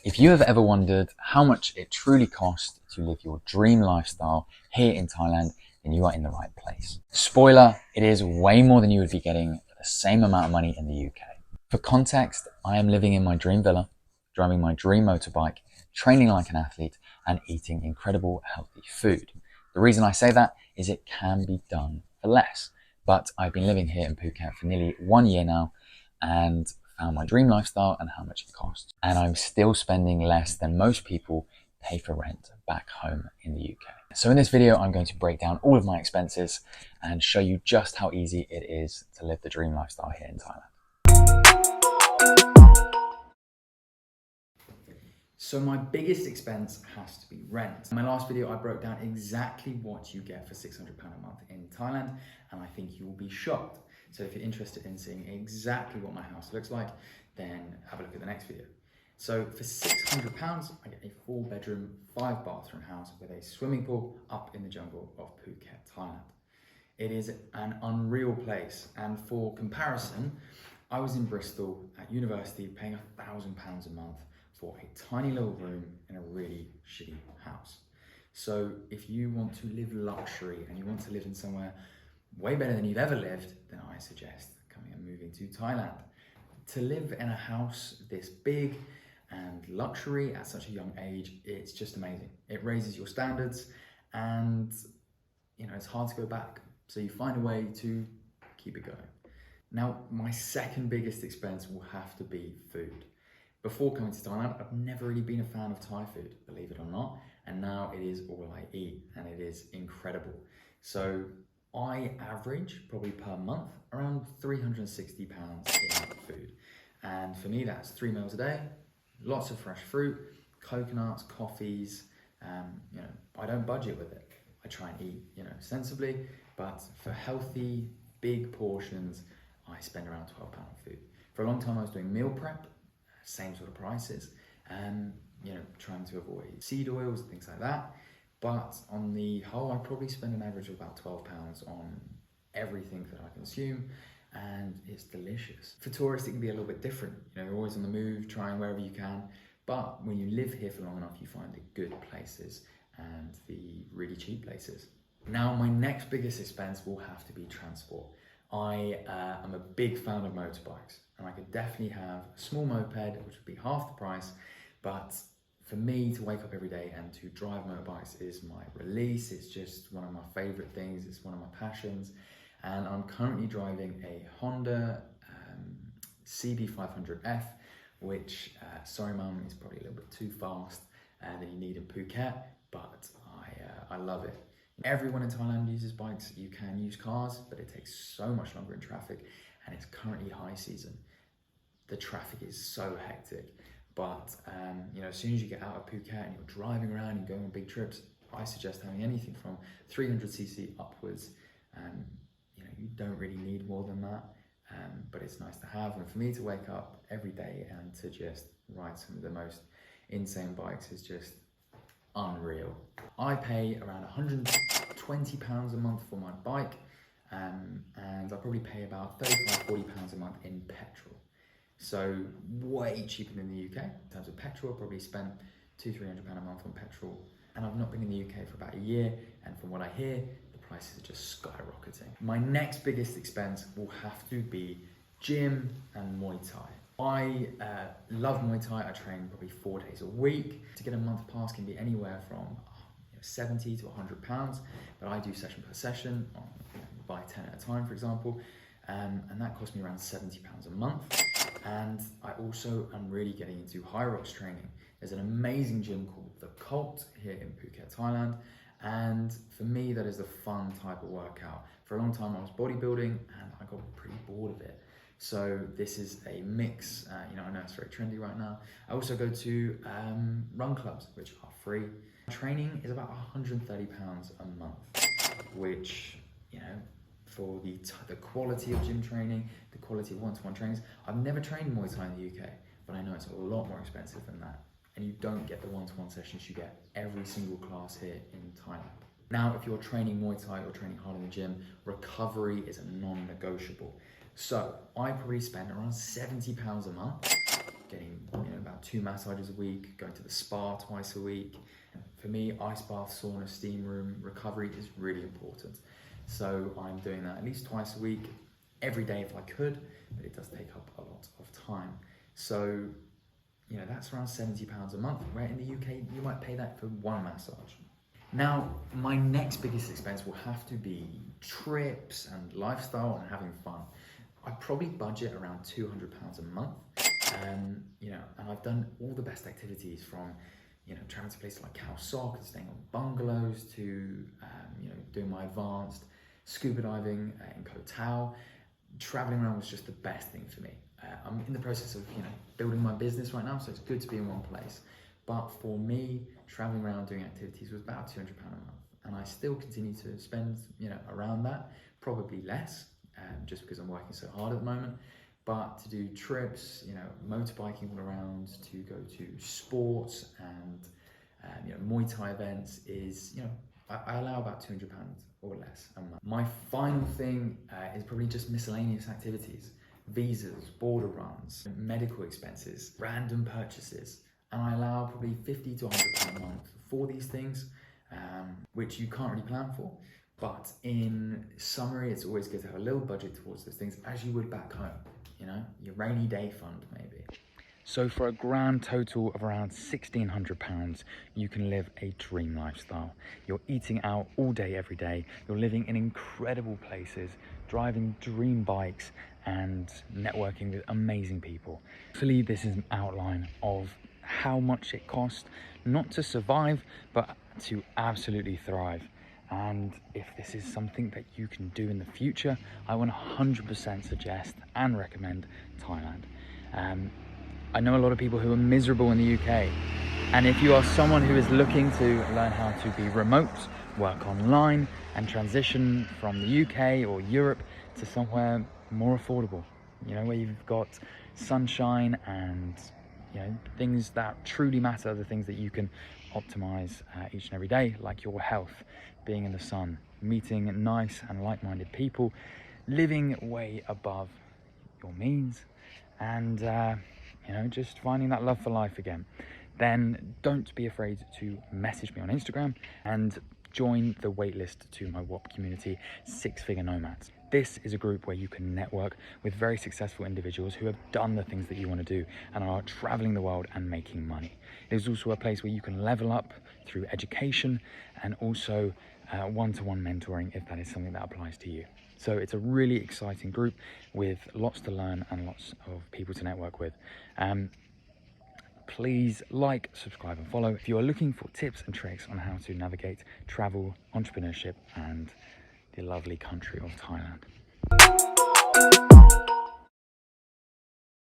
If you have ever wondered how much it truly costs to live your dream lifestyle here in Thailand, then you are in the right place. Spoiler, it is way more than you would be getting for the same amount of money in the UK. For context, I am living in my dream villa, driving my dream motorbike, training like an athlete, and eating incredible healthy food. The reason I say that is it can be done for less. But I've been living here in Phuket for nearly 1 year now and found my dream lifestyle and how much it costs. And I'm still spending less than most people pay for rent back home in the UK. So in this video, I'm going to break down all of my expenses and show you just how easy it is to live the dream lifestyle here in Thailand. So my biggest expense has to be rent. In my last video, I broke down exactly what you get for £600 a month in Thailand, and I think you will be shocked. So if you're interested in seeing exactly what my house looks like, then have a look at the next video. So for £600, I get a 4-bedroom, 5-bathroom house with a swimming pool up in the jungle of Phuket, Thailand. It is an unreal place, and for comparison, I was in Bristol at university paying £1,000 a month for a tiny little room in a really shitty house. So if you want to live luxury and you want to live in somewhere way better than you've ever lived, then I suggest coming and moving to Thailand. To live in a house this big and luxury at such a young age, it's just amazing. It raises your standards and it's hard to go back. So you find a way to keep it going. Now, my second biggest expense will have to be food. Before coming to Thailand, I've never really been a fan of Thai food, believe it or not, and now it is all I eat, and it is incredible. So I average, probably per month, around £360 in food. And for me, that's 3 meals a day, lots of fresh fruit, coconuts, coffees. I don't budget with it. I try and eat, sensibly, but for healthy, big portions, I spend around £12 on food. For a long time, I was doing meal prep, same sort of prices, and trying to avoid seed oils and things like that. But on the whole, I probably spend an average of about £12 on everything that I consume, and it's delicious. For tourists, it can be a little bit different. You're always on the move, trying wherever you can. But when you live here for long enough, you find the good places and the really cheap places. Now, my next biggest expense will have to be transport. I am a big fan of motorbikes, and I could definitely have a small moped, which would be half the price, but for me to wake up every day and to drive motorbikes is my release. It's just one of my favorite things. It's one of my passions, and I'm currently driving a Honda CB500F, which, sorry mum, is probably a little bit too fast than you need in Phuket, but I love it. Everyone in Thailand uses bikes. You can use cars, but it takes so much longer in traffic, and it's currently high season. The traffic is so hectic, but as soon as you get out of Phuket and you're driving around and going on big trips, I suggest having anything from 300cc upwards. You don't really need more than that, but it's nice to have. And for me to wake up every day and to just ride some of the most insane bikes is just unreal. I pay around £120 a month for my bike, and I probably pay about £35–40 a month in petrol. So way cheaper than the UK. In terms of petrol, I probably spent £200–300 a month on petrol, and I've not been in the UK for about a year, and from what I hear, the prices are just skyrocketing. My next biggest expense will have to be gym and Muay Thai. I love Muay Thai. I train probably 4 days a week. To get a month pass can be anywhere from £70 to £100, but I do session per session, buy 10 at a time, for example, and that costs me around £70 a month. And I also am really getting into high rocks training. There's an amazing gym called The Cult here in Phuket, Thailand, and for me, that is a fun type of workout. For a long time, I was bodybuilding, and I got pretty bored of it. So this is a mix. I know it's very trendy right now. I also go to run clubs, which are free. Training is about £130 a month, which, for the quality of gym training, the quality of one-to-one trainings. I've never trained Muay Thai in the UK, but I know it's a lot more expensive than that. And you don't get the one-to-one sessions you get every single class here in Thailand. Now, if you're training Muay Thai or training hard in the gym, recovery is a non-negotiable. So I probably spend around £70 a month getting about 2 massages a week, going to the spa twice a week. For me, ice bath, sauna, steam room, recovery is really important. So I'm doing that at least twice a week, every day if I could, but it does take up a lot of time. So, that's around £70 a month, where in the UK, you might pay that for one massage. Now, my next biggest expense will have to be trips and lifestyle and having fun. I probably budget around £200 a month, and I've done all the best activities from, traveling to places like Khao Sok and staying on bungalows to, doing my advanced scuba diving in Koh Tao. Traveling around was just the best thing for me. I'm in the process of, building my business right now, so it's good to be in one place. But for me, traveling around doing activities was about £200 a month. And I still continue to spend, around that, probably less, just because I'm working so hard at the moment. But to do trips, motorbiking all around, to go to sports and, Muay Thai events is, I allow about £200 or less a month. My final thing is probably just miscellaneous activities. Visas, border runs, medical expenses, random purchases. And I allow probably £50 to £100 a month for these things, which you can't really plan for. But in summary, it's always good to have a little budget towards those things, as you would back home, your rainy day fund maybe. So for a grand total of around £1,600, you can live a dream lifestyle. You're eating out all day, every day. You're living in incredible places, driving dream bikes and networking with amazing people. Hopefully this is an outline of how much it costs, not to survive, but to absolutely thrive. And if this is something that you can do in the future, I 100% suggest and recommend Thailand. I know a lot of people who are miserable in the UK, and if you are someone who is looking to learn how to be remote, work online, and transition from the UK or Europe to somewhere more affordable, where you've got sunshine and things that truly matter, the things that you can optimize each and every day, like your health, being in the sun, meeting nice and like-minded people, living way above your means, and just finding that love for life again, then don't be afraid to message me on Instagram and join the waitlist to my WOP community, Six Figure Nomads. This is a group where you can network with very successful individuals who have done the things that you want to do and are traveling the world and making money. It is also a place where you can level up through education and also one-to-one mentoring, if that is something that applies to you. So it's a really exciting group with lots to learn and lots of people to network with. Please like, subscribe and follow if you are looking for tips and tricks on how to navigate travel, entrepreneurship and the lovely country of Thailand.